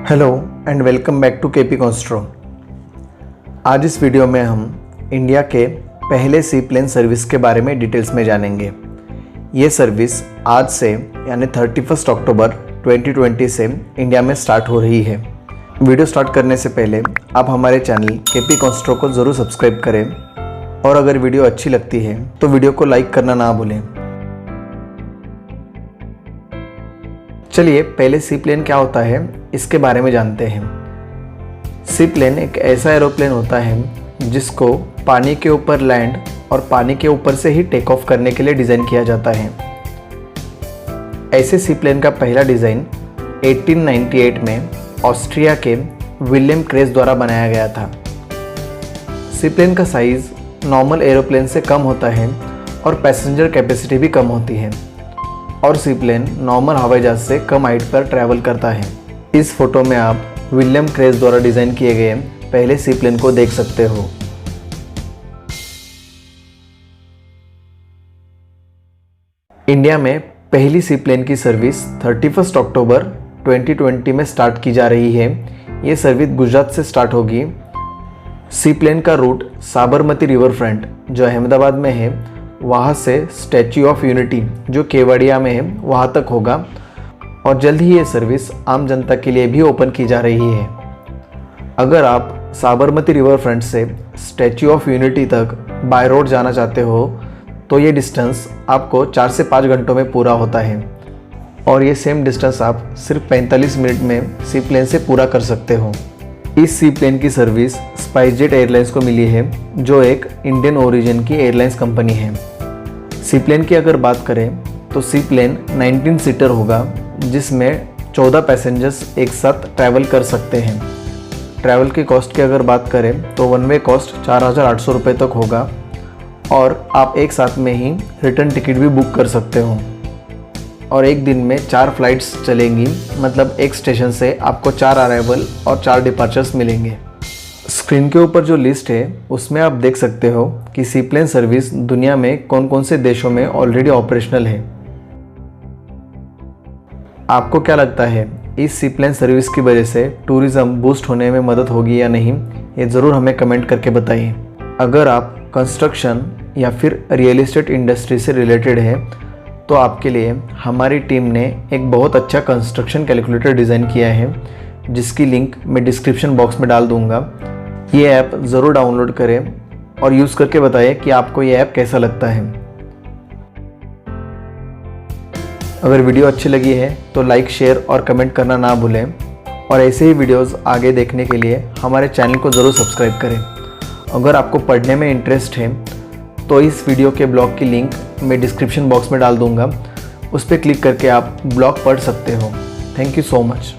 Hello and welcome back to KP Constro. आज इस video में हम इंडिया के पहले सी प्लेन सर्विस के बारे में डिटेल्स में जानेंगे। ये सर्विस आज से यानी 31 अक्टूबर 2020 से इंडिया में स्टार्ट हो रही है। वीडियो स्टार्ट करने से पहले आप हमारे चैनल केपी कॉन्स्ट्रो को ज़रूर सब्सक्राइब करें और अगर वीडियो अच्छी लगती है तो वीडियो को लाइक करना ना भूलें। चलिए पहले सी प्लेन क्या होता है इसके बारे में जानते हैं। सी प्लेन एक ऐसा एरोप्लेन होता है जिसको पानी के ऊपर लैंड और पानी के ऊपर से ही टेक ऑफ करने के लिए डिज़ाइन किया जाता है। ऐसे सी प्लेन का पहला डिज़ाइन 1898 में ऑस्ट्रिया के विलियम क्रेस द्वारा बनाया गया था। सी प्लेन का साइज़ नॉर्मल एरोप्लेन से कम होता है और पैसेंजर कैपेसिटी भी कम होती है और सी प्लेन नॉर्मल हवाई जहाज से कम हाइट पर ट्रैवल करता है। इस फोटो में आप विलियम क्रेस द्वारा डिज़ाइन किए गए पहले सी प्लेन को देख सकते हो। इंडिया में पहली सी प्लेन की सर्विस 31 अक्टूबर 2020 में स्टार्ट की जा रही है। ये सर्विस गुजरात से स्टार्ट होगी। सी प्लेन का रूट साबरमती रिवर फ्रंट जो अहमदाबाद में है वहाँ से स्टैच्यू ऑफ यूनिटी जो केवड़िया में है वहाँ तक होगा और जल्द ही ये सर्विस आम जनता के लिए भी ओपन की जा रही है। अगर आप साबरमती रिवर फ्रंट से स्टैच्यू ऑफ यूनिटी तक बाय रोड जाना चाहते हो तो ये डिस्टेंस आपको 4 से 5 घंटों में पूरा होता है और ये सेम डिस्टेंस आप सिर्फ 45 मिनट में सी प्लेन से पूरा कर सकते हो। इस सी प्लेन की सर्विस स्पाइसजेट एयरलाइंस को मिली है जो एक इंडियन ओरिजिन की एयरलाइंस कंपनी है। सी प्लेन की अगर बात करें तो सी प्लेन 19 सीटर होगा जिसमें 14 पैसेंजर्स एक साथ ट्रैवल कर सकते हैं। ट्रैवल की कॉस्ट की अगर बात करें तो वन वे कॉस्ट 4,800 रुपये तक होगा और आप एक साथ में ही रिटर्न टिकट भी बुक कर सकते हो और एक दिन में 4 फ्लाइट्स चलेंगी, मतलब एक स्टेशन से आपको 4 अराइवल और 4 डिपार्चर्स मिलेंगे। स्क्रीन के ऊपर जो लिस्ट है उसमें आप देख सकते हो कि सी प्लेन सर्विस दुनिया में कौन कौन से देशों में ऑलरेडी ऑपरेशनल है। आपको क्या लगता है इस सी प्लेन सर्विस की वजह से टूरिज़्म बूस्ट होने में मदद होगी या नहीं, ये ज़रूर हमें कमेंट करके बताइए। अगर आप कंस्ट्रक्शन या फिर रियल एस्टेट इंडस्ट्री से रिलेटेड है तो आपके लिए हमारी टीम ने एक बहुत अच्छा कंस्ट्रक्शन कैलकुलेटर डिज़ाइन किया है जिसकी लिंक मैं डिस्क्रिप्शन बॉक्स में डाल दूंगा। ये ऐप ज़रूर डाउनलोड करें और यूज़ करके बताएं कि आपको ये ऐप कैसा लगता है। अगर वीडियो अच्छी लगी है तो लाइक, शेयर और कमेंट करना ना भूलें और ऐसे ही वीडियोस आगे देखने के लिए हमारे चैनल को ज़रूर सब्सक्राइब करें। अगर आपको पढ़ने में इंटरेस्ट है तो इस वीडियो के ब्लॉग की लिंक मैं डिस्क्रिप्शन बॉक्स में डाल दूंगा, उस पर क्लिक करके आप ब्लॉग पढ़ सकते हो। Thank you so much.